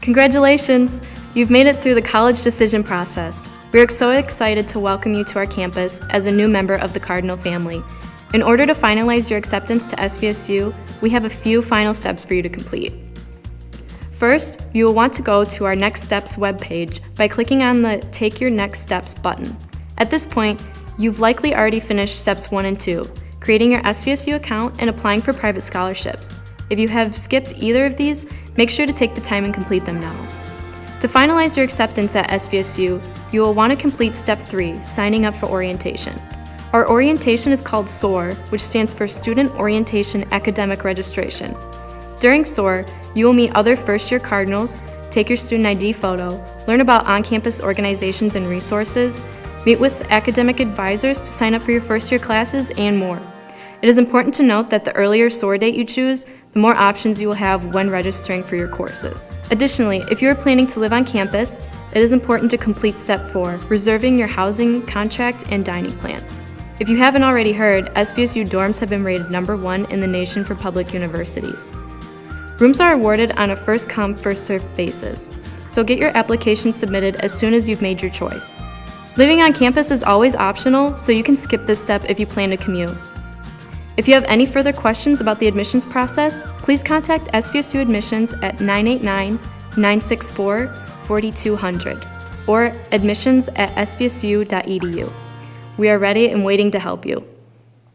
Congratulations! You've made it through the college decision process. We are so excited to welcome you to our campus as a new member of the Cardinal family. In order to finalize your acceptance to SVSU, we have a few final steps for you to complete. First, you will want to go to our Next Steps webpage by clicking on the Take Your Next Steps button. At this point, you've likely already finished steps 1 and 2, creating your SVSU account and applying for private scholarships. If you have skipped either of these, make sure to take the time and complete them now. To finalize your acceptance at SVSU, you will want to complete Step 3, signing up for orientation. Our orientation is called SOAR, which stands for Student Orientation Academic Registration. During SOAR, you will meet other first-year Cardinals, take your student ID photo, learn about on-campus organizations and resources, meet with academic advisors to sign up for your first-year classes, and more. It is important to note that the earlier SOAR date you choose, the more options you will have when registering for your courses. Additionally, if you are planning to live on campus, it is important to complete Step 4, reserving your housing, contract, and dining plan. If you haven't already heard, SVSU dorms have been rated #1 in the nation for public universities. Rooms are awarded on a first-come, first-served basis, so get your application submitted as soon as you've made your choice. Living on campus is always optional, so you can skip this step if you plan to commute. If you have any further questions about the admissions process, please contact SVSU Admissions at 989-964-4200 or admissions@svsu.edu. We are ready and waiting to help you.